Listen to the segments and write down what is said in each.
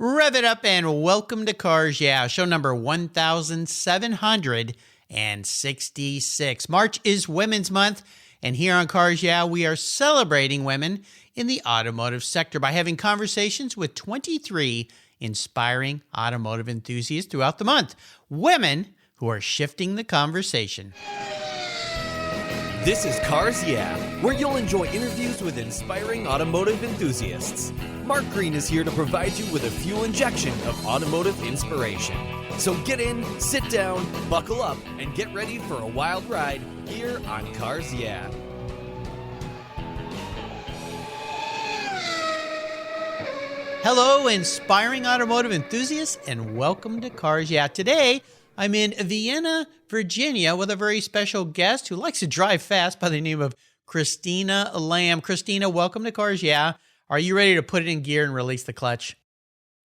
Rev it up and welcome to Cars Yeah, show number 1766. March is Women's Month, and here on Cars Yeah, we are celebrating women in the automotive sector by having conversations with 23 inspiring automotive enthusiasts throughout the month. Women who are shifting the conversation. This is Cars Yeah, where you'll enjoy interviews with inspiring automotive enthusiasts. Mark Green is here to provide you with a fuel injection of automotive inspiration. So get in, sit down, buckle up, and get ready for a wild ride here on Cars Yeah. Hello, inspiring automotive enthusiasts, and welcome to Cars Yeah. Today, I'm in Vienna, Virginia, with a very special guest who likes to drive fast by the name of Christina Lam. Christina, welcome to Cars Yeah. Are you ready to put it in gear and release the clutch?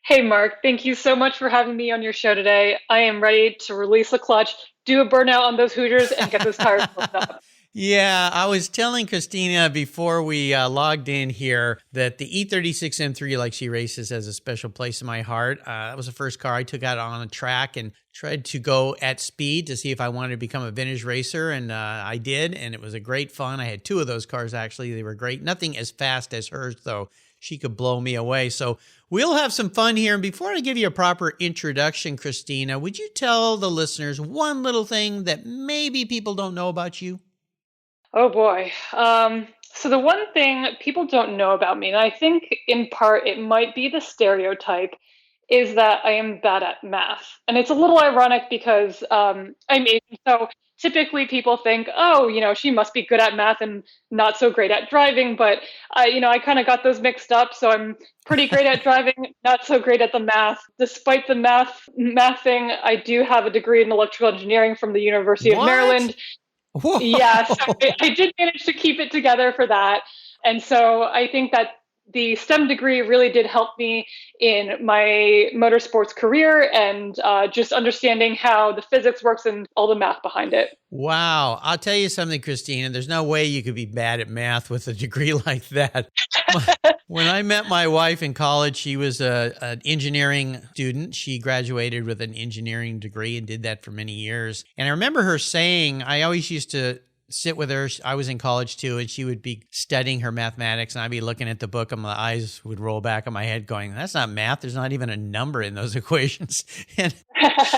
Hey, Mark. Thank you so much for having me on your show today. I am ready to release the clutch, do a burnout on those Hoosiers, and get those tires flipped up. Yeah, I was telling Christina before we logged in here that the E36 M3, like she races, has a special place in my heart. That was the first car I took out on a track and tried to go at speed to see if I wanted to become a vintage racer, and I did, and it was a great fun. I had two of those cars, actually. They were great. Nothing as fast as hers, though. She could blow me away. So we'll have some fun here. And before I give you a proper introduction, Christina, would you tell the listeners one little thing that maybe people don't know about you? Oh, boy. So the one thing people don't know about me, and I think in part it might be the stereotype, is that I am bad at math. And it's a little ironic because I'm Asian. So typically people think, oh, she must be good at math and not so great at driving. But, I kind of got those mixed up. So I'm pretty great at driving, not so great at the math. Despite the mathing, I do have a degree in electrical engineering from the University of Maryland. Whoa. Yeah, so I did manage to keep it together for that. And so I think that the STEM degree really did help me in my motorsports career and just understanding how the physics works and all the math behind it. Wow. I'll tell you something, Christina. There's no way you could be bad at math with a degree like that. When I met my wife in college, she was an engineering student. She graduated with an engineering degree and did that for many years. And I remember her saying, I always used to sit with her. I was in college too, and she would be studying her mathematics, and I'd be looking at the book, and my eyes would roll back on my head going, that's not math. There's not even a number in those equations. And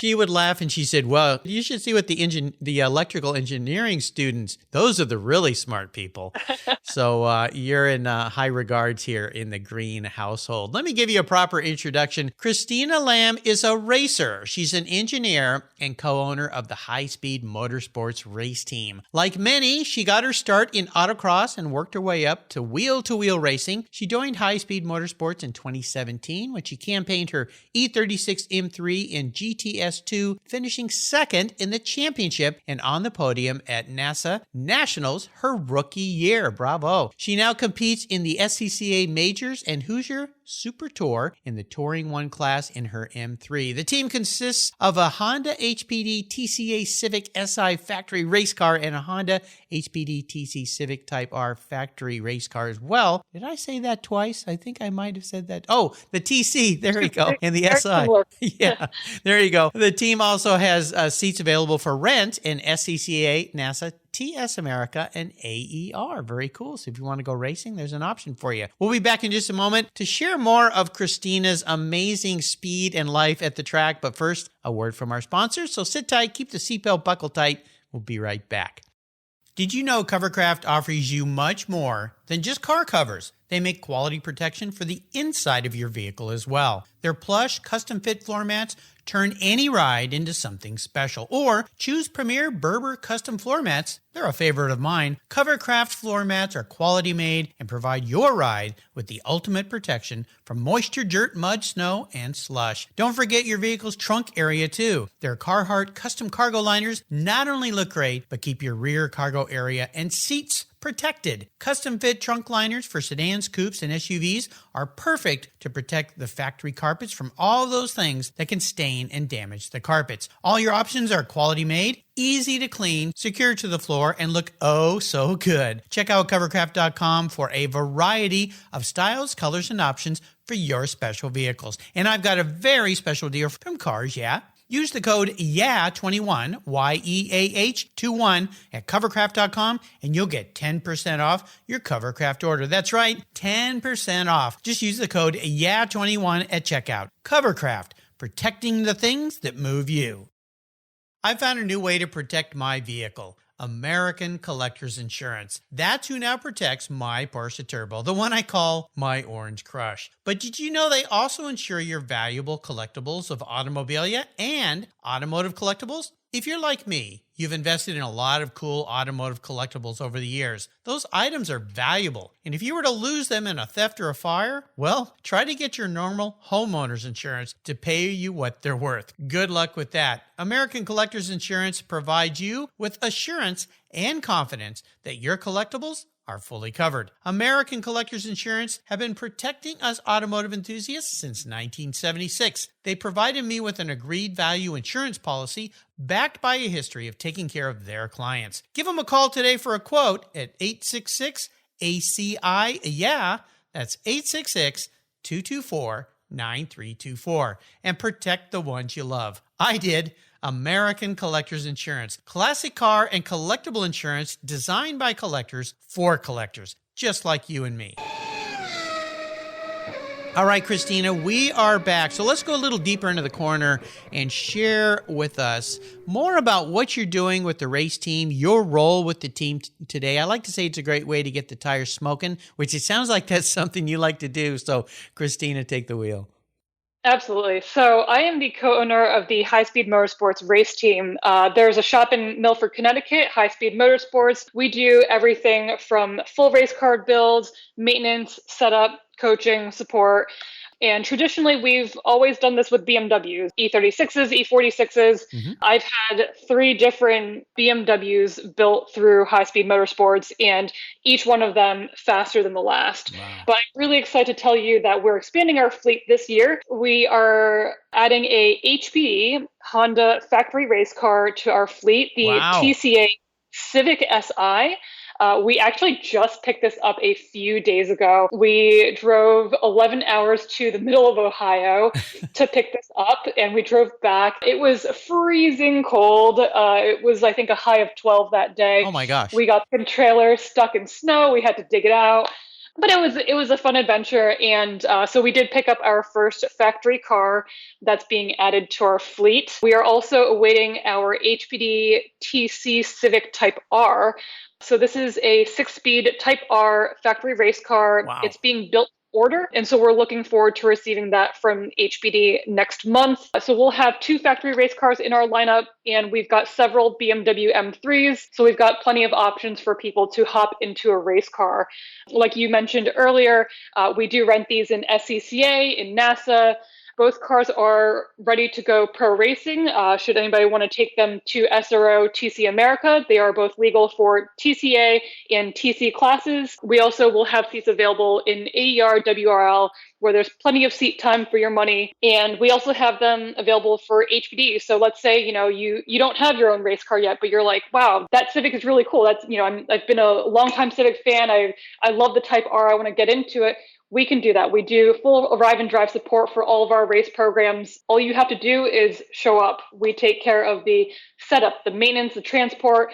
she would laugh, and she said, well, you should see what the electrical engineering students, those are the really smart people. So you're in high regards here in the Green household. Let me give you a proper introduction. Christina Lam is a racer. She's an engineer and co-owner of the Hi-Speed Motorsports race team. Like many, she got her start in autocross and worked her way up to wheel-to-wheel racing. She joined Hi-Speed Motorsports in 2017 when she campaigned her E36 M3 in GTS2, finishing second in the championship and on the podium at NASA Nationals her rookie year. Bravo. She now competes in the SCCA Majors and Hoosier Super Tour in the Touring 1 class in her M3. The team consists of a Honda HPD TCA Civic SI factory race car and a Honda HPD TC Civic Type R factory race car as well. Did I say that twice? I think I might have said that. Oh, the TC. There we go. And the SI. Yeah, there you go. The team also has seats available for rent in SCCA, NASA, TS America, and AER. Very cool. So if you want to go racing, there's an option for you. We'll be back in just a moment to share more of Christina's amazing speed and life at the track. But first, a word from our sponsors. So sit tight, keep the seatbelt buckled tight. We'll be right back. Did you know Covercraft offers you much more than just car covers? They make quality protection for the inside of your vehicle as well. Their plush, custom-fit floor mats turn any ride into something special. Or choose Premier Berber custom floor mats. They're a favorite of mine. Covercraft floor mats are quality made and provide your ride with the ultimate protection from moisture, dirt, mud, snow, and slush. Don't forget your vehicle's trunk area too. Their Carhartt custom cargo liners not only look great, but keep your rear cargo area and seats protected. Custom fit trunk liners for sedans, coupes, and SUVs are perfect to protect the factory carpets from all those things that can stain and damage the carpets. All your options are quality made, easy to clean, secure to the floor, and look oh so good. Check out covercraft.com for a variety of styles, colors, and options for your special vehicles. And I've got a very special deal from Cars Yeah. Use the code YEAH21, YEAH21 at covercraft.com and you'll get 10% off your Covercraft order. That's right, 10% off. Just use the code YEAH21 at checkout. Covercraft, protecting the things that move you. I found a new way to protect my vehicle. American Collectors Insurance. That's who now protects my Porsche Turbo, the one I call my Orange Crush. But did you know they also insure your valuable collectibles of automobilia and automotive collectibles? If you're like me, you've invested in a lot of cool automotive collectibles over the years. Those items are valuable, and if you were to lose them in a theft or a fire, well, try to get your normal homeowner's insurance to pay you what they're worth. Good luck with that. American Collectors Insurance provides you with assurance and confidence that your collectibles are fully covered. American Collectors Insurance have been protecting us automotive enthusiasts since 1976. They provided me with an agreed value insurance policy backed by a history of taking care of their clients. Give them a call today for a quote at 866-ACI-YEAH. That's 866-224-9324. And protect the ones you love. I did. American Collectors Insurance. Classic car and collectible insurance designed by collectors for collectors, just like you and me. All right, Christina, we are back. So let's go a little deeper into the corner and share with us more about what you're doing with the race team, your role with the team today. I like to say it's a great way to get the tires smoking, which it sounds like that's something you like to do. So, Christina, take the wheel. Absolutely. So I am the co-owner of the Hi-Speed Motorsports race team. There's a shop in Milford, Connecticut, Hi-Speed Motorsports. We do everything from full race car builds, maintenance, setup, coaching, support. And traditionally, we've always done this with BMWs, E36s, E46s. Mm-hmm. I've had 3 different BMWs built through Hi-Speed Motorsports, and each one of them faster than the last. Wow. But I'm really excited to tell you that we're expanding our fleet this year. We are adding a HPD Honda factory race car to our fleet, the TCA Civic SI. We actually just picked this up a few days ago. We drove 11 hours to the middle of Ohio to pick this up, and we drove back. It was freezing cold. It was, I think, a high of 12 that day. Oh my gosh. We got the trailer stuck in snow. We had to dig it out. But it was a fun adventure, and so we did pick up our first factory car that's being added to our fleet. We are also awaiting our HPD TC Civic Type R. So this is a 6-speed Type R factory race car. Wow. It's being built to order, and so we're looking forward to receiving that from HPD next month. So we'll have 2 factory race cars in our lineup, and we've got several BMW M3s. So we've got plenty of options for people to hop into a race car. Like you mentioned earlier, we do rent these in SCCA, in NASA. Both cars are ready to go pro racing. Should anybody want to take them to SRO TC America, they are both legal for TCA and TC classes. We also will have seats available in AER, WRL, where there's plenty of seat time for your money. And we also have them available for HPD. So let's say, you don't have your own race car yet, but you're like, wow, that Civic is really cool. That's, I've been a longtime Civic fan. I love the Type R. I want to get into it. We can do that. We do full arrive and drive support for all of our race programs. All you have to do is show up. We take care of the setup, the maintenance, the transport.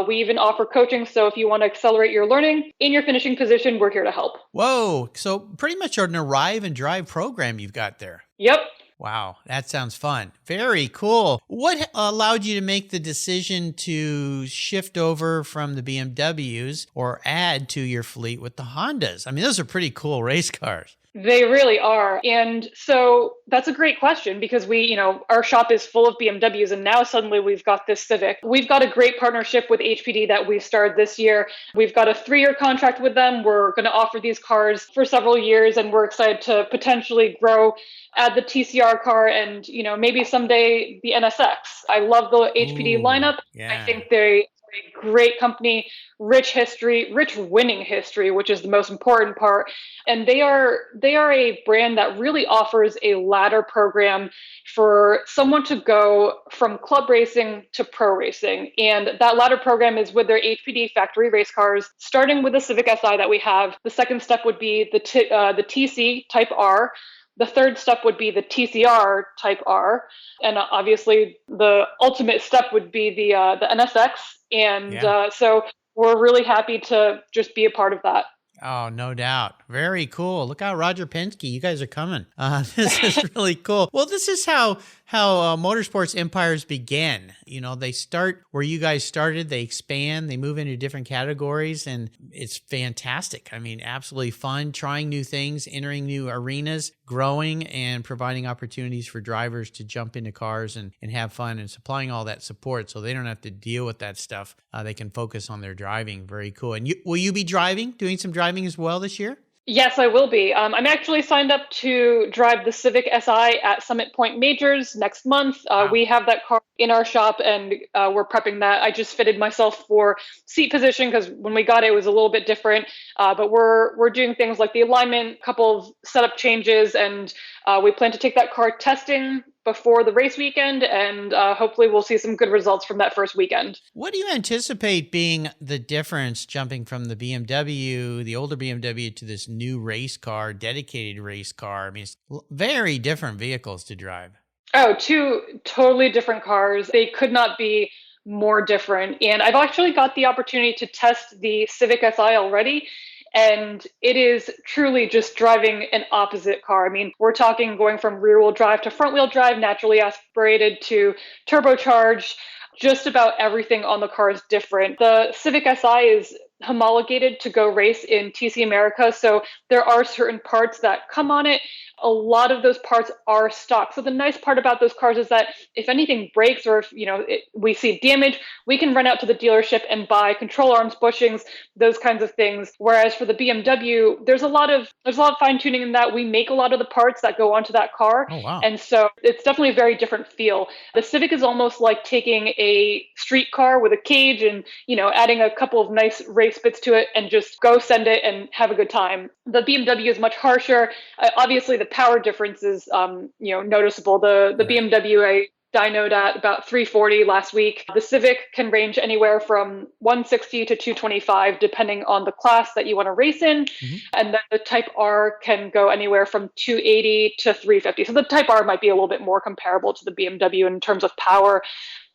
We even offer coaching. So if you want to accelerate your learning in your finishing position, we're here to help. Whoa. So pretty much an arrive and drive program you've got there. Yep. Wow, that sounds fun. Very cool. What allowed you to make the decision to shift over from the BMWs or add to your fleet with the Hondas? I mean, those are pretty cool race cars. They really are. And so that's a great question because our shop is full of BMWs and now suddenly we've got this Civic. We've got a great partnership with HPD that we started this year. We've got a 3-year contract with them. We're going to offer these cars for several years and we're excited to potentially grow, add the TCR car and, maybe someday the NSX. I love the HPD lineup. Yeah. I think they a great company, rich history, rich winning history, which is the most important part. And they are a brand that really offers a ladder program for someone to go from club racing to pro racing. And that ladder program is with their HPD factory race cars, starting with the Civic Si that we have. The second step would be the TC Type R. The third step would be the TCR Type R, and obviously the ultimate step would be the NSX. And so we're really happy to just be a part of that. Oh, no doubt. Very cool. Look out, Roger Penske. You guys are coming. This is really cool. Well, this is how motorsports empires begin. You know, they start where you guys started, they expand, they move into different categories, and it's fantastic. I mean, absolutely fun, trying new things, entering new arenas, growing, and providing opportunities for drivers to jump into cars and have fun, and supplying all that support so they don't have to deal with that stuff. They can focus on their driving. Very cool. And will you be doing some driving as well this year? Yes, I will be. I'm actually signed up to drive the Civic Si at Summit Point Majors next month. Wow. We have that car in our shop, and we're prepping that. I just fitted myself for seat position because when we got it, it was a little bit different. But we're doing things like the alignment, a couple of setup changes, and we plan to take that car testing before the race weekend, and hopefully we'll see some good results from that first weekend. What do you anticipate being the difference jumping from the BMW, the older BMW, to this new race car, dedicated race car? I mean, it's very different vehicles to drive. Oh, two totally different cars. They could not be more different. And I've actually got the opportunity to test the Civic Si already. And it is truly just driving an opposite car. I mean, we're talking going from rear-wheel drive to front-wheel drive, naturally aspirated to turbocharged. Just about everything on the car is different. The Civic Si is homologated to go race in TC America, so there are certain parts that come on it. A lot of those parts are stock. So the nice part about those cars is that if anything breaks or if we see damage, we can run out to the dealership and buy control arms, bushings, those kinds of things. Whereas for the BMW, there's a lot of fine tuning in that. We make a lot of the parts that go onto that car. Oh, wow. And so it's definitely a very different feel. The Civic is almost like taking a street car with a cage and, adding a couple of nice race bits to it and just go send it and have a good time. The BMW is much harsher. Obviously, the power difference is, noticeable. The BMW I dynoed at about 340 last week. The Civic can range anywhere from 160 to 225, depending on the class that you want to race in. Mm-hmm. And then the Type R can go anywhere from 280 to 350. So the Type R might be a little bit more comparable to the BMW in terms of power.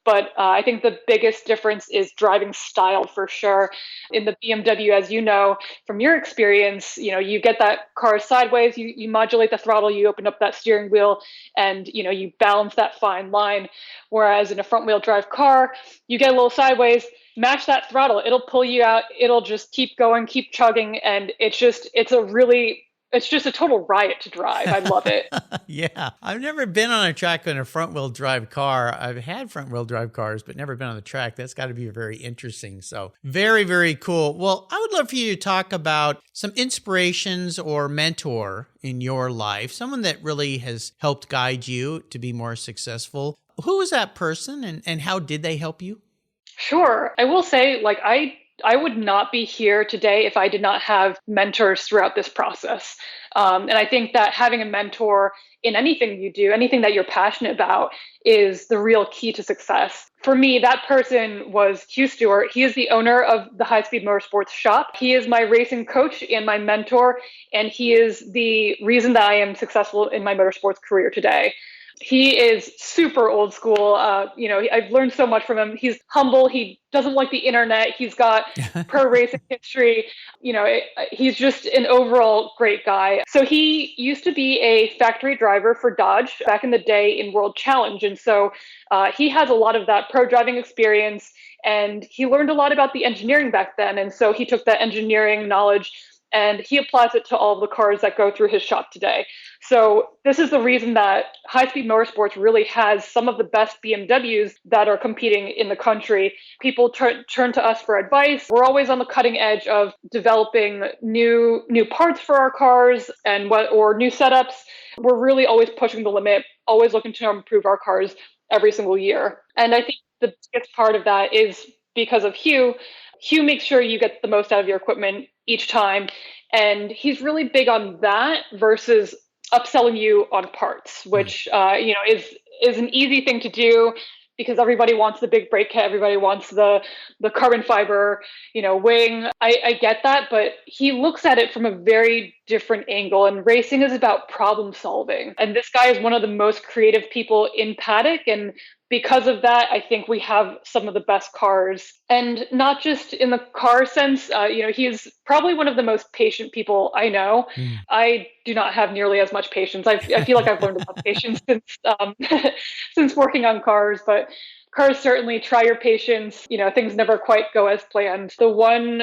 But I think the biggest difference is driving style for sure. In the BMW, as you know, from your experience, you get that car sideways, you modulate the throttle, you open up that steering wheel, and, you balance that fine line. Whereas in a front wheel drive car, you get a little sideways, match that throttle, it'll pull you out, it'll just keep going, keep chugging. And it's just a total riot to drive. I love it. Yeah. I've never been on a track in a front-wheel drive car. I've had front-wheel drive cars, but never been on the track. That's got to be very interesting. So very, very cool. Well, I would love for you to talk about some inspirations or mentor in your life, someone that really has helped guide you to be more successful. Who was that person and how did they help you? Sure. I will say, I would not be here today if I did not have mentors throughout this process. And I think that having a mentor in anything you do, anything that you're passionate about, is the real key to success. For me, that person was Hugh Stewart. He is the owner of the Hi-Speed Motorsports shop. He is my racing coach and my mentor, and he is the reason that I am successful in my motorsports career today. He is super old school. I've learned so much from him. He's humble. He doesn't like the internet. He's got pro racing history. He's just an overall great guy. So he used to be a factory driver for Dodge back in the day in World Challenge. And so he has a lot of that pro driving experience, and he learned a lot about the engineering back then. And so he took that engineering knowledge and he applies it to all the cars that go through his shop today. So this is the reason that Hi-Speed Motorsports really has some of the best BMWs that are competing in the country. People turn to us for advice. We're always on the cutting edge of developing new parts for our cars or new setups. We're really always pushing the limit, always looking to improve our cars every single year. And I think the biggest part of that is because of Hugh. Hugh makes sure you get the most out of your equipment each time. And he's really big on that versus upselling you on parts, which, is an easy thing to do because everybody wants the big brake kit. Everybody wants the carbon fiber, wing. I get that, but he looks at it from a very different angle, and racing is about problem solving. And this guy is one of the most creative people in paddock. And because of that, I think we have some of the best cars, and not just in the car sense. He's probably one of the most patient people I know. I do not have nearly as much patience. I feel like I've learned about patience since since working on cars, but cars certainly try your patience. Things never quite go as planned. The one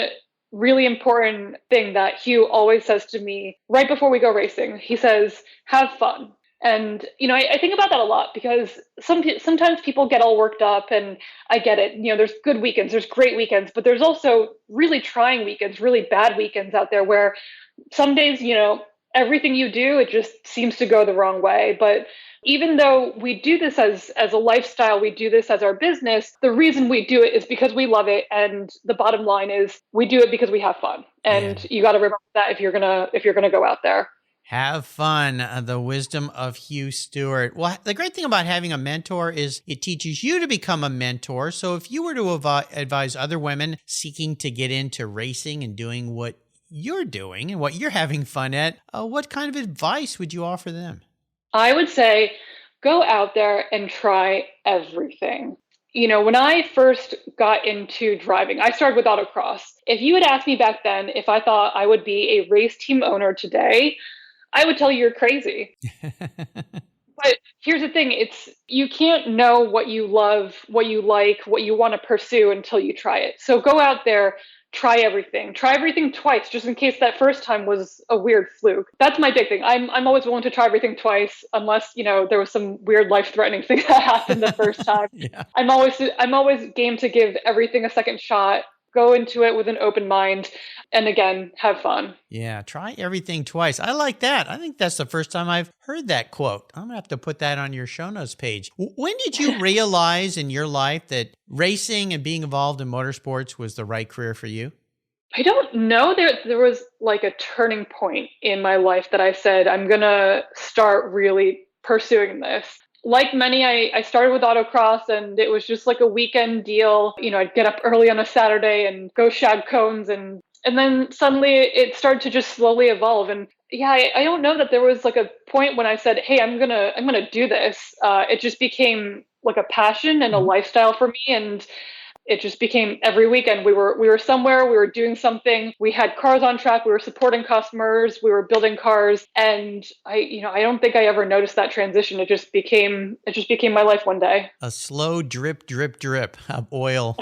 really important thing that Hugh always says to me right before we go racing, he says, "Have fun." And, I think about that a lot because sometimes people get all worked up, and I get it. There's good weekends, there's great weekends, but there's also really trying weekends, really bad weekends out there where some days, everything you do, it just seems to go the wrong way. But even though we do this as a lifestyle, we do this as our business, the reason we do it is because we love it. And the bottom line is we do it because we have fun. And you got to remember that if you're gonna go out there. Have fun. The wisdom of Hugh Stewart. Well, the great thing about having a mentor is it teaches you to become a mentor. So if you were to advise other women seeking to get into racing and doing what you're doing and what you're having fun at, what kind of advice would you offer them? I would say go out there and try everything. When I first got into driving, I started with autocross. If you had asked me back then if I thought I would be a race team owner today, I would tell you you're crazy. But here's the thing. You can't know what you love, what you like, what you want to pursue until you try it. So go out there, try everything twice, just in case that first time was a weird fluke. That's my big thing. I'm always willing to try everything twice, unless, there was some weird life-threatening thing that happened the first time. Yeah. I'm always game to give everything a second shot. Go into it with an open mind, and again, have fun. Yeah, try everything twice. I like that. I think that's the first time I've heard that quote. I'm going to have to put that on your show notes page. When did you realize in your life that racing and being involved in motorsports was the right career for you? I don't know. There was like a turning point in my life that I said, I'm going to start really pursuing this. Like many, I started with autocross, and it was just like a weekend deal. I'd get up early on a Saturday and go shag cones, and then suddenly it started to just slowly evolve. And yeah, I don't know that there was like a point when I said, "Hey, I'm gonna do this." It just became like a passion and a lifestyle for me, and it just became every weekend we were somewhere, we were doing something, we had cars on track, we were supporting customers, we were building cars. And I don't think I ever noticed that transition. It just became my life one day. A slow drip, drip, drip of oil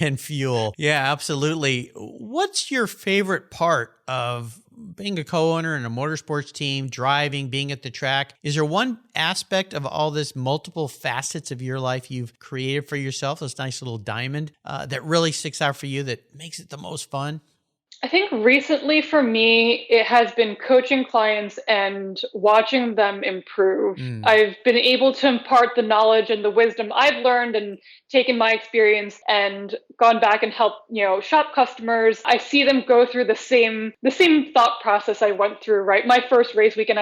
and fuel. Yeah, absolutely. What's your favorite part of being a co-owner in a motorsports team, driving, being at the track? Is there one aspect of all this multiple facets of your life you've created for yourself, this nice little diamond, that really sticks out for you, that makes it the most fun? I think recently for me, it has been coaching clients and watching them improve. I've been able to impart the knowledge and the wisdom I've learned and taken my experience and gone back and helped, shop customers. I see them go through the same thought process I went through, right? My first race weekend,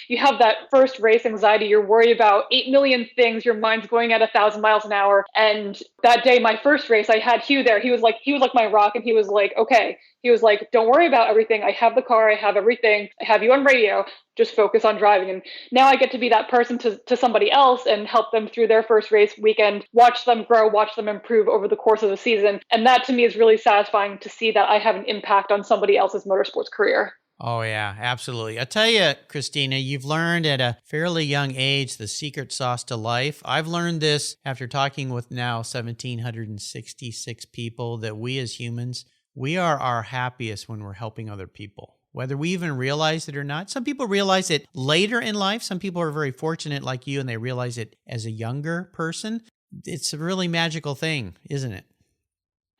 you have that first race anxiety. You're worried about 8 million things. Your mind's going at 1,000 miles an hour. And that day, my first race, I had Hugh there. He was like my rock, and he was like, okay. He was like, don't worry about everything. I have the car. I have everything. I have you on radio. Just focus on driving. And now I get to be that person to somebody else and help them through their first race weekend, watch them grow, watch them improve over the course of the season. And that to me is really satisfying to see that I have an impact on somebody else's motorsports career. Oh, yeah, absolutely. I tell you, Christina, you've learned at a fairly young age the secret sauce to life. I've learned this after talking with now 1,766 people, that we as humans, we are our happiest when we're helping other people, whether we even realize it or not. Some people realize it later in life. Some people are very fortunate like you, and they realize it as a younger person. It's a really magical thing, isn't it?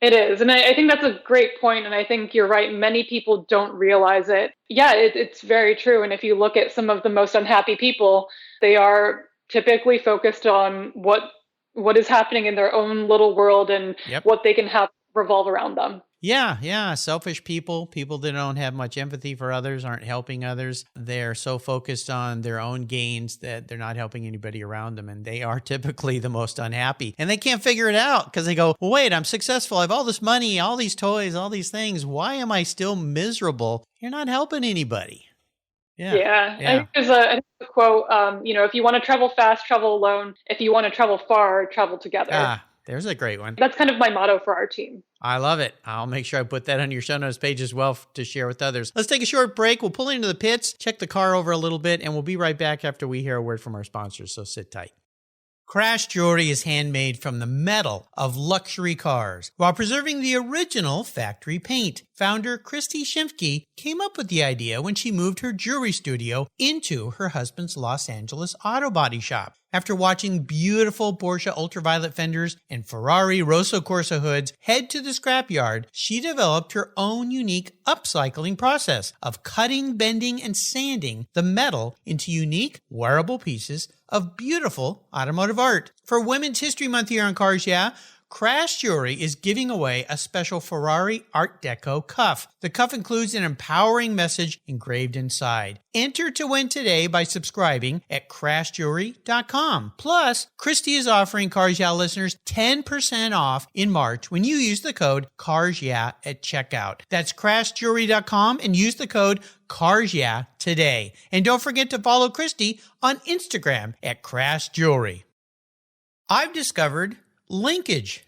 It is. And I think that's a great point. And I think you're right. Many people don't realize it. Yeah, it's very true. And if you look at some of the most unhappy people, they are typically focused on what what is happening in their own little world and Yep. what they can have revolve around them. Yeah. Selfish people that don't have much empathy for others, aren't helping others. They're so focused on their own gains that they're not helping anybody around them. And they are typically the most unhappy. And they can't figure it out because they go, well, wait, I'm successful. I have all this money, all these toys, all these things. Why am I still miserable? You're not helping anybody. Yeah. I think there's a quote, if you want to travel fast, travel alone. If you want to travel far, travel together. There's a great one. That's kind of my motto for our team. I love it. I'll make sure I put that on your show notes page as well to share with others. Let's take a short break. We'll pull into the pits, check the car over a little bit, and we'll be right back after we hear a word from our sponsors, so sit tight. Crash jewelry is handmade from the metal of luxury cars while preserving the original factory paint. Founder Christy Shimke came up with the idea when she moved her jewelry studio into her husband's Los Angeles auto body shop. After watching beautiful Porsche ultraviolet fenders and Ferrari Rosso Corsa hoods head to the scrapyard, she developed her own unique upcycling process of cutting, bending, and sanding the metal into unique wearable pieces of beautiful automotive art. For Women's History Month here on Cars Yeah!, Crash Jewelry is giving away a special Ferrari Art Deco cuff. The cuff includes an empowering message engraved inside. Enter to win today by subscribing at crashjewelry.com. Plus, Christy is offering Cars Yeah! listeners 10% off in March when you use the code CARSYEAH at checkout. That's crashjewelry.com and use the code CARSYEAH today. And don't forget to follow Christy on Instagram at Crash Jewelry. I've discovered Linkage.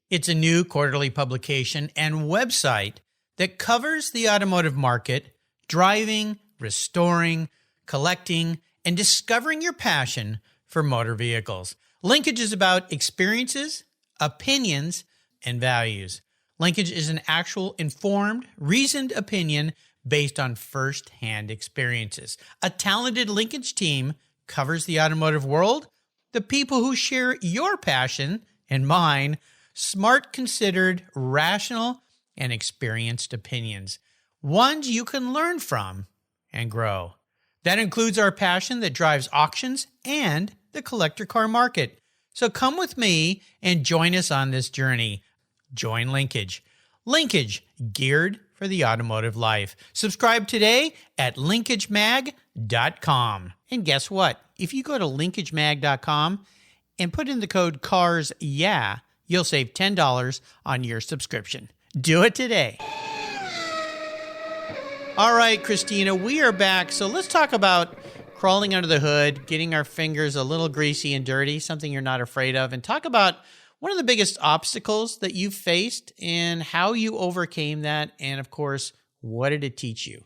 It's a new quarterly publication and website that covers the automotive market, driving, restoring, collecting, and discovering your passion for motor vehicles. Linkage is about experiences, opinions, and values. Linkage is an actual informed, reasoned opinion based on first-hand experiences. A talented Linkage team covers the automotive world, the people who share your passion and mine, smart, considered, rational, and experienced opinions. Ones you can learn from and grow. That includes our passion that drives auctions and the collector car market. So come with me and join us on this journey. Join Linkage. Linkage, geared for the automotive life. Subscribe today at linkagemag.com. And guess what? If you go to linkagemag.com and put in the code CARS Yeah!, you'll save $10 on your subscription. Do it today. All right, Christina, we are back. So let's talk about crawling under the hood, getting our fingers a little greasy and dirty, something you're not afraid of, and talk about one of the biggest obstacles that you've faced and how you overcame that. And of course, what did it teach you?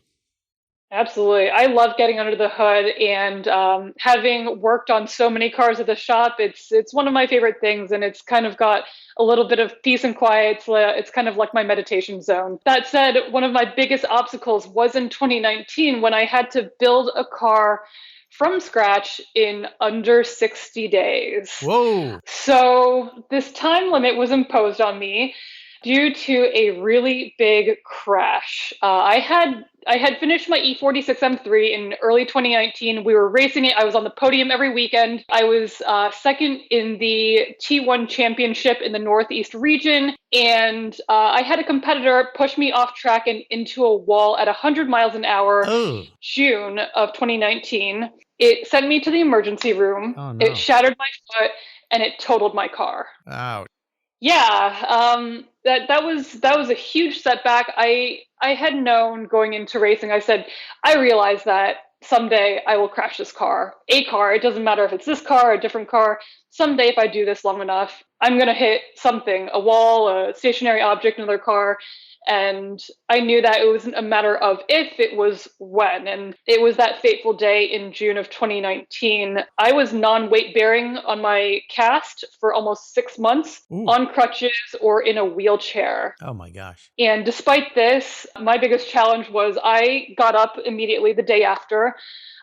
Absolutely. I love getting under the hood, and having worked on so many cars at the shop, it's one of my favorite things, and it's kind of got a little bit of peace and quiet. It's kind of like my meditation zone. That said, one of my biggest obstacles was in 2019 when I had to build a car from scratch in under 60 days. Whoa. So this time limit was imposed on me due to a really big crash. I had finished my E46 M3 in early 2019. We were racing it. I was on the podium every weekend. I was second in the T1 championship in the Northeast region. And I had a competitor push me off track and into a wall at 100 miles an hour, June of 2019. It sent me to the emergency room. Oh, no. It shattered my foot and it totaled my car. Ouch. Yeah, that was a huge setback. I had known going into racing. I said, I realize that someday I will crash this car. A car, it doesn't matter if it's this car or a different car. Someday, if I do this long enough, I'm going to hit something, a wall, a stationary object, another car. And I knew that it wasn't a matter of if, it was when. And it was that fateful day in June of 2019. I was non-weight-bearing on my cast for almost 6 months, on crutches or in a wheelchair. Oh my gosh. And despite this, my biggest challenge was I got up immediately the day after.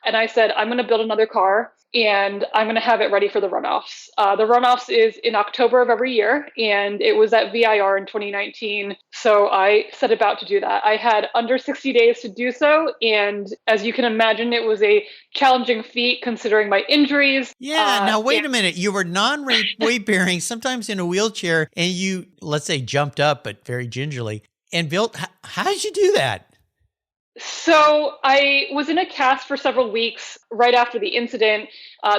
And I said, I'm going to build another car and I'm going to have it ready for the runoffs. The runoffs is in October of every year, and it was at VIR in 2019. So I set about to do that. I had under 60 days to do so. And as you can imagine, it was a challenging feat considering my injuries. Yeah. Now, wait a minute. You were non-weight bearing, sometimes in a wheelchair, and you, let's say, jumped up, but very gingerly, and built. How did you do that? So I was in a cast for several weeks right after the incident.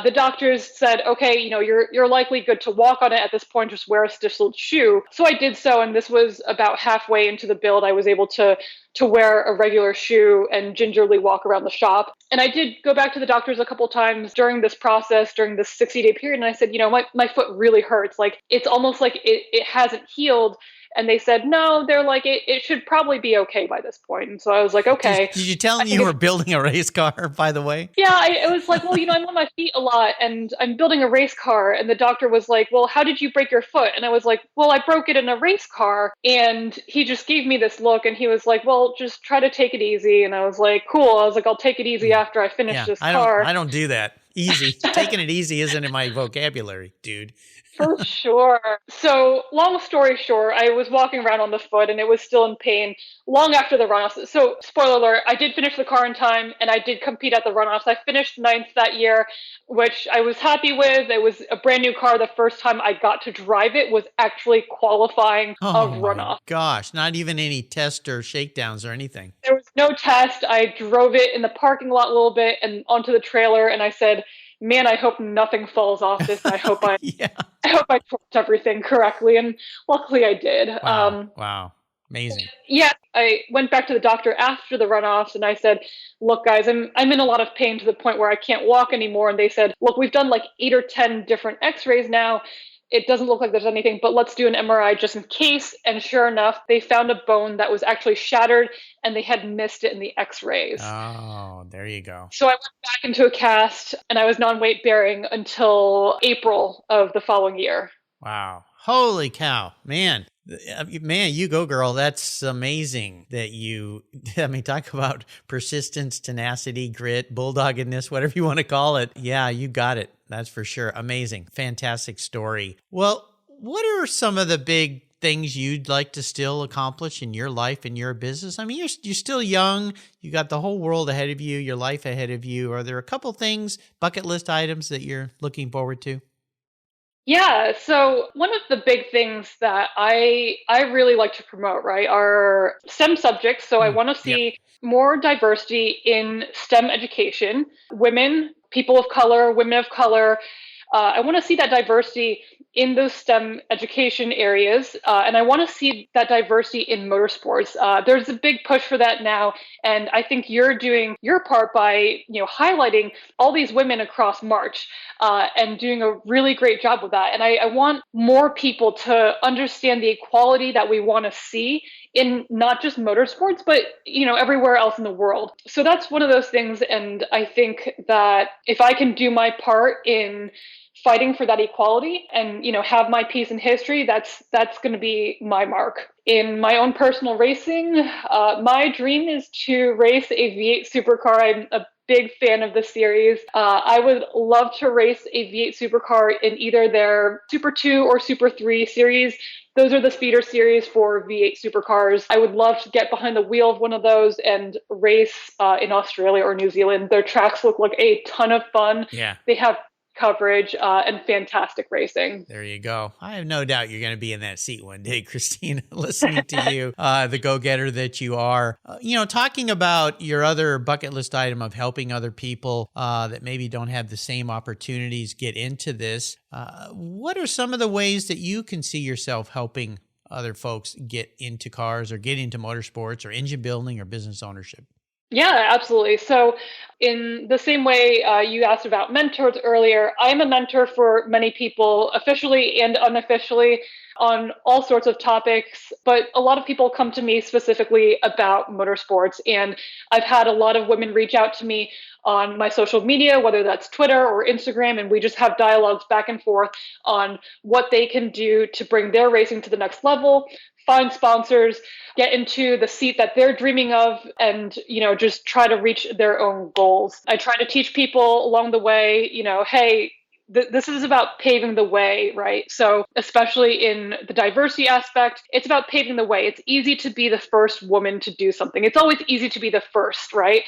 The doctors said, okay, you're likely good to walk on it at this point, just wear a stiff-soled shoe. So I did so, and this was about halfway into the build. I was able to wear a regular shoe and gingerly walk around the shop. And I did go back to the doctors a couple times during this process, during this 60-day period. And I said, my foot really hurts. Like, it's almost like it hasn't healed. And they said, no, they're like, it should probably be okay by this point. And so I was like, okay. Did you tell them you were building a race car, by the way? Yeah, it was like, well, I'm on my feet a lot and I'm building a race car. And the doctor was like, well, how did you break your foot? And I was like, well, I broke it in a race car. And he just gave me this look and he was like, well, just try to take it easy. And I was like, cool. I was like, I'll take it easy after I finish this car. I don't do that. Easy. Taking it easy isn't in my vocabulary, dude. For sure. So long story short, I was walking around on the foot and it was still in pain long after the runoffs. So spoiler alert, I did finish the car in time and I did compete at the runoffs. I finished ninth that year, which I was happy with. It was a brand new car. The first time I got to drive it was actually qualifying a runoff. Gosh, not even any test or shakedowns or anything. There was no test. I drove it in the parking lot a little bit and onto the trailer and I said, man, I hope nothing falls off this. I hope I hope I torqued everything correctly. And luckily I did. Wow. Amazing. Yeah. I went back to the doctor after the runoffs and I said, look, guys, I'm in a lot of pain to the point where I can't walk anymore. And they said, look, we've done like 8 or 10 different x-rays now. It doesn't look like there's anything, but let's do an MRI just in case. And sure enough, they found a bone that was actually shattered and they had missed it in the x-rays. Oh, there you go. So I went back into a cast and I was non-weight bearing until April of the following year. Wow. Holy cow, man. Man, you go, girl. That's amazing that talk about persistence, tenacity, grit, bulldoggedness, whatever you want to call it. Yeah, you got it. That's for sure. Amazing. Fantastic story. Well, what are some of the big things you'd like to still accomplish in your life and your business? I mean, you're still young. You got the whole world ahead of you, your life ahead of you. Are there a couple things, bucket list items that you're looking forward to? Yeah, so one of the big things that I really like to promote, right, are STEM subjects. So I want to see more diversity in STEM education, women, people of color, women of color. I want to see that diversity in those STEM education areas, and I want to see that diversity in motorsports. There's a big push for that now, and I think you're doing your part by highlighting all these women across March and doing a really great job with that. And I want more people to understand the equality that we want to see in not just motorsports, but everywhere else in the world. So that's one of those things, and I think that if I can do my part in fighting for that equality and have my piece in history, that's going to be my mark. In my own personal racing, my dream is to race a V8 supercar. I'm a big fan of the series. I would love to race a V8 supercar in either their Super 2 or Super 3 series. Those are the feeder series for V8 supercars. I would love to get behind the wheel of one of those and race in Australia or New Zealand. Their tracks look like a ton of fun. Yeah. They have coverage and fantastic racing. There you go. I have no doubt you're going to be in that seat one day, Christina, listening to you, the go-getter that you are. Talking about your other bucket list item of helping other people that maybe don't have the same opportunities get into this, what are some of the ways that you can see yourself helping other folks get into cars or get into motorsports or engine building or business ownership? Yeah, absolutely. So in the same way you asked about mentors earlier, I'm a mentor for many people, officially and unofficially, on all sorts of topics. But a lot of people come to me specifically about motorsports. And I've had a lot of women reach out to me on my social media, whether that's Twitter or Instagram, and we just have dialogues back and forth on what they can do to bring their racing to the next level find sponsors, get into the seat that they're dreaming of, and, just try to reach their own goals. I try to teach people along the way, hey, this is about paving the way, right? So especially in the diversity aspect, it's about paving the way. It's easy to be the first woman to do something. It's always easy to be the first, right?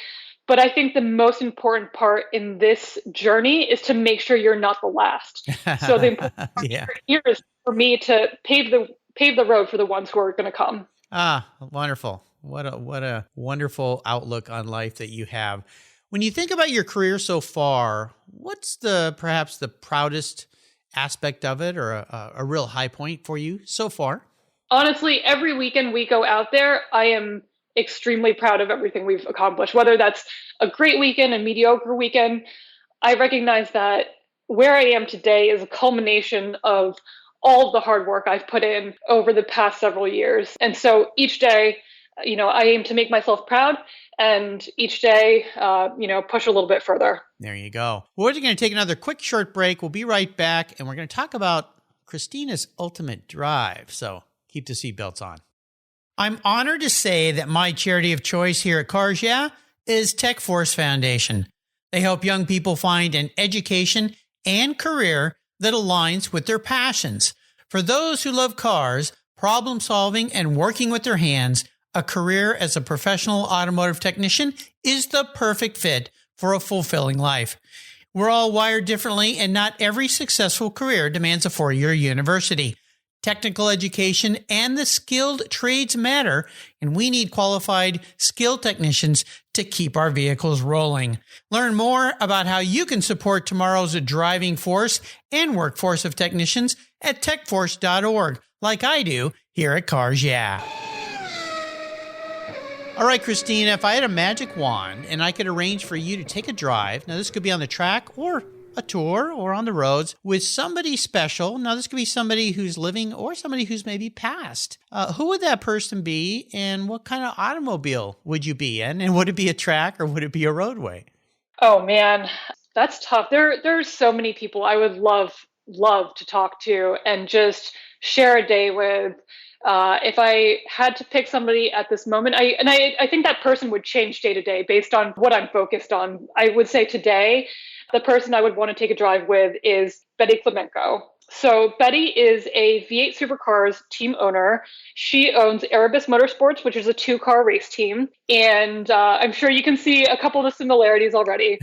But I think the most important part in this journey is to make sure you're not the last. So the important part here is for me to pave the road for the ones who are going to come. Ah, wonderful. What a wonderful outlook on life that you have. When you think about your career so far, what's perhaps the proudest aspect of it, or a real high point for you so far? Honestly, every weekend we go out there, I am extremely proud of everything we've accomplished, whether that's a great weekend, a mediocre weekend. I recognize that where I am today is a culmination of all of the hard work I've put in over the past several years. And so each day, I aim to make myself proud, and each day, push a little bit further. There you go. We're going to take another quick short break. We'll be right back, and we're going to talk about Christina's ultimate drive. So keep the seatbelts on. I'm honored to say that my charity of choice here at Cars Yeah is Tech Force Foundation. They help young people find an education and career that aligns with their passions. For those who love cars, problem solving, and working with their hands, a career as a professional automotive technician is the perfect fit for a fulfilling life. We're all wired differently, and not every successful career demands a 4-year university. Technical education and the skilled trades matter, and we need qualified, skilled technicians to keep our vehicles rolling. Learn more about how you can support tomorrow's driving force and workforce of technicians at techforce.org, like I do here at Cars Yeah. All right, Christina, if I had a magic wand and I could arrange for you to take a drive, now this could be on the track or a tour or on the roads with somebody special. Now this could be somebody who's living or somebody who's maybe passed. Who would that person be, and what kind of automobile would you be in? And would it be a track or would it be a roadway? Oh man, that's tough. There's so many people I would love to talk to and just share a day with. If I had to pick somebody at this moment, I think that person would change day to day based on what I'm focused on. I would say today, the person I would want to take a drive with is Betty Clemenco. So Betty is a V8 Supercars team owner. She owns Erebus Motorsports, which is a 2-car race team. And I'm sure you can see a couple of the similarities already.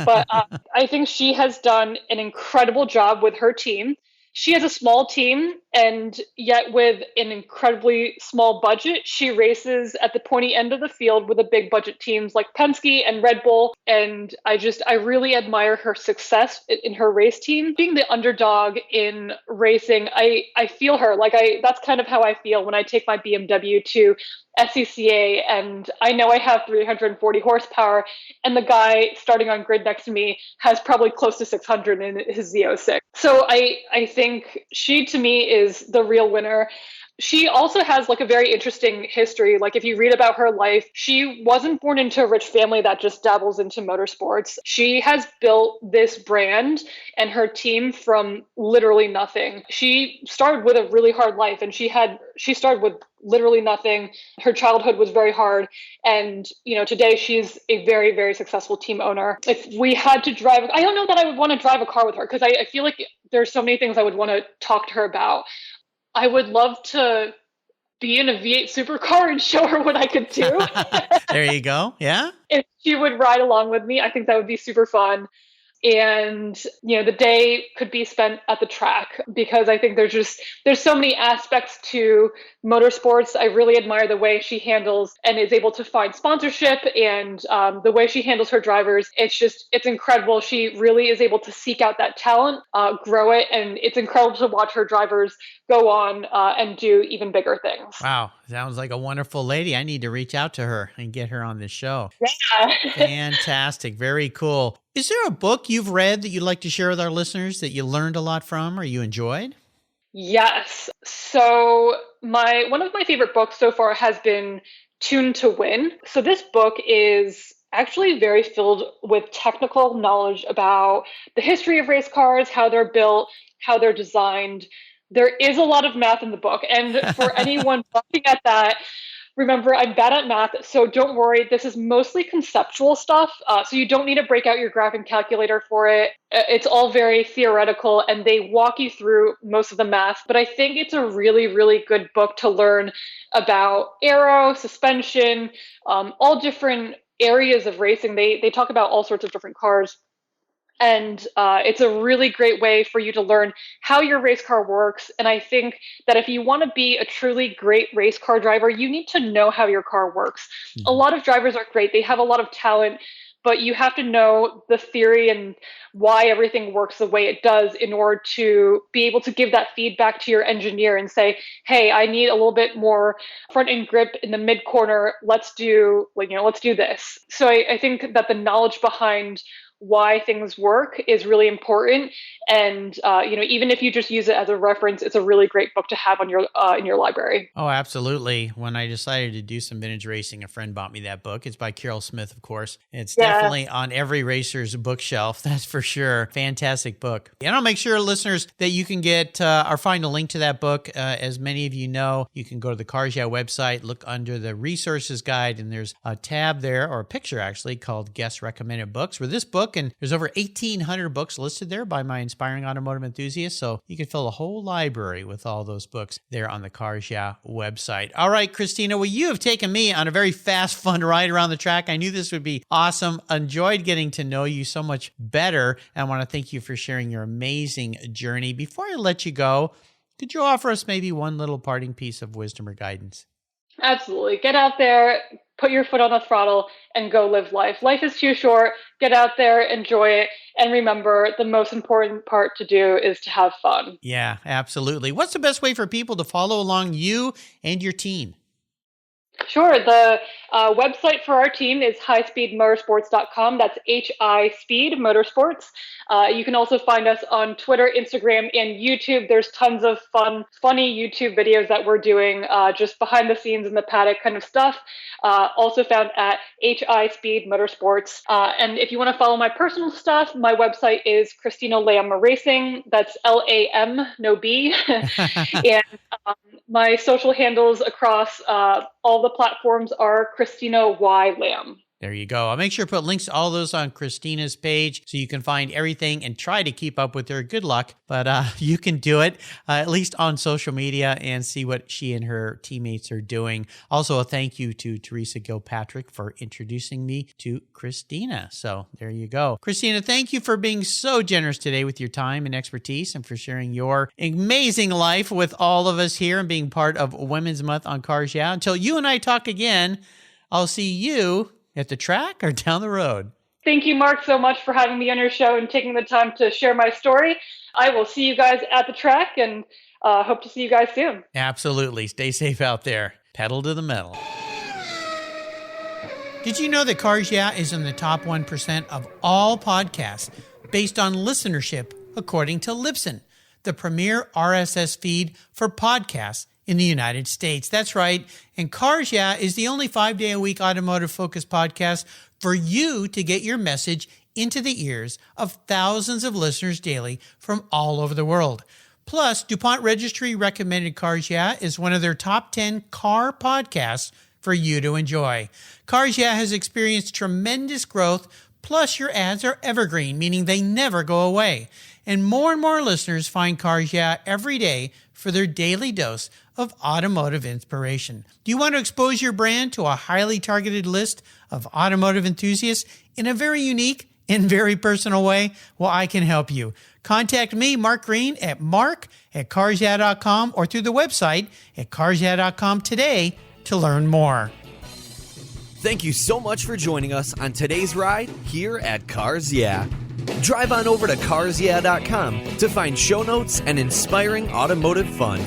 But I think she has done an incredible job with her team. She has a small team, and yet with an incredibly small budget, she races at the pointy end of the field with the big budget teams like Penske and Red Bull. And I really admire her success in her race team. Being the underdog in racing, I feel her. That's kind of how I feel when I take my BMW to SCCA, and I know I have 340 horsepower, and the guy starting on grid next to me has probably close to 600 in his Z06. So I think she, to me, is the real winner. She also has a very interesting history. If you read about her life, she wasn't born into a rich family that just dabbles into motorsports. She has built this brand and her team from literally nothing. She started with a really hard life, and she started with literally nothing. Her childhood was very hard. And, today she's a very, very successful team owner. If we had to drive, I don't know that I would want to drive a car with her, because I feel like there's so many things I would want to talk to her about. I would love to be in a V8 supercar and show her what I could do. There you go. Yeah. If she would ride along with me, I think that would be super fun. And, the day could be spent at the track, because I think there's so many aspects to motorsports. I really admire the way she handles and is able to find sponsorship, and the way she handles her drivers. It's incredible. She really is able to seek out that talent, grow it. And it's incredible to watch her drivers go on and do even bigger things. Wow. Sounds like a wonderful lady. I need to reach out to her and get her on this show. Yeah. Fantastic. Very cool. Is there a book you've read that you'd like to share with our listeners that you learned a lot from or you enjoyed? Yes. So one of my favorite books so far has been Tune to Win. So this book is actually very filled with technical knowledge about the history of race cars, how they're built, how they're designed, There is a lot of math in the book. And for anyone looking at that, remember, I'm bad at math, so don't worry. This is mostly conceptual stuff. So you don't need to break out your graphing calculator for it. It's all very theoretical, and they walk you through most of the math. But I think it's a really, really good book to learn about aero, suspension, all different areas of racing. They talk about all sorts of different cars. And it's a really great way for you to learn how your race car works. And I think that if you want to be a truly great race car driver, you need to know how your car works. Mm-hmm. A lot of drivers are great. They have a lot of talent, but you have to know the theory and why everything works the way it does in order to be able to give that feedback to your engineer and say, hey, I need a little bit more front end grip in the mid corner. Let's do this. So I think that the knowledge behind why things work is really important. And, even if you just use it as a reference, it's a really great book to have on your in your library. Oh, absolutely. When I decided to do some vintage racing, a friend bought me that book. It's by Carol Smith, of course. It's definitely on every racer's bookshelf. That's for sure. Fantastic book. And I'll make sure, listeners, that you can get or find a link to that book. As many of you know, you can go to the Cars Yeah website, look under the resources guide, and there's a tab there, or a picture actually, called Guest Recommended Books, where this book, and there's over 1,800 books listed there by my inspiring automotive enthusiasts. So you can fill a whole library with all those books there on the Cars Yeah website. All right, Christina, well, you have taken me on a very fast, fun ride around the track. I knew this would be awesome. Enjoyed getting to know you so much better. And I want to thank you for sharing your amazing journey. Before I let you go, could you offer us maybe one little parting piece of wisdom or guidance? Absolutely. Get out there, put your foot on the throttle, and go live life. Life is too short. Get out there, enjoy it, and remember, the most important part to do is to have fun. Yeah, absolutely. What's the best way for people to follow along you and your team? Sure. The website for our team is HiSpeedMotorsports.com. That's HiSpeed Motorsports. You can also find us on Twitter, Instagram, and YouTube. There's tons of funny YouTube videos that we're doing, just behind the scenes in the paddock kind of stuff. Also found at HiSpeed Motorsports. And if you want to follow my personal stuff, my website is Christina Lam Racing. That's Lam, no B. And my social handles across all the platforms are Christina Y. Lam. There you go. I'll make sure to put links to all those on Christina's page so you can find everything and try to keep up with her. Good luck, but you can do it, at least on social media, and see what she and her teammates are doing. Also, a thank you to Teresa Gilpatrick for introducing me to Christina. So there you go. Christina, thank you for being so generous today with your time and expertise, and for sharing your amazing life with all of us here and being part of Women's Month on Cars Yeah. Until you and I talk again, I'll see you at the track or down the road. Thank you, Mark, so much for having me on your show and taking the time to share my story. I will see you guys at the track, and hope to see you guys soon. Absolutely. Stay safe out there. Pedal to the metal. Did you know that Cars Yeah is in the top 1% of all podcasts based on listenership, according to Libsyn, the premier RSS feed for podcasts in the United States? That's right. And Cars Yeah is the only 5-day-a-week automotive-focused podcast for you to get your message into the ears of thousands of listeners daily from all over the world. Plus, DuPont Registry recommended Cars Yeah is one of their top 10 car podcasts for you to enjoy. Cars Yeah has experienced tremendous growth, plus your ads are evergreen, meaning they never go away. And more listeners find Cars Yeah every day for their daily dose of automotive inspiration. Do you want to expose your brand to a highly targeted list of automotive enthusiasts in a very unique and very personal way? Well, I can help you. Contact me, Mark Green, at mark@carsyeah.com or through the website at carsyeah.com today to learn more. Thank you so much for joining us on today's ride here at Cars Yeah. Drive on over to carsyeah.com to find show notes and inspiring automotive fun.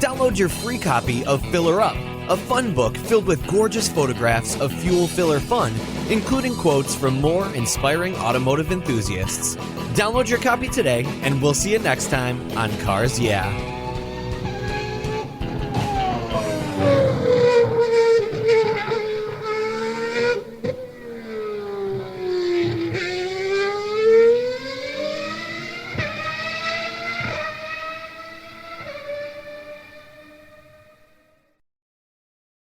Download your free copy of Filler Up, a fun book filled with gorgeous photographs of fuel filler fun, including quotes from more inspiring automotive enthusiasts. Download your copy today, and we'll see you next time on Cars Yeah.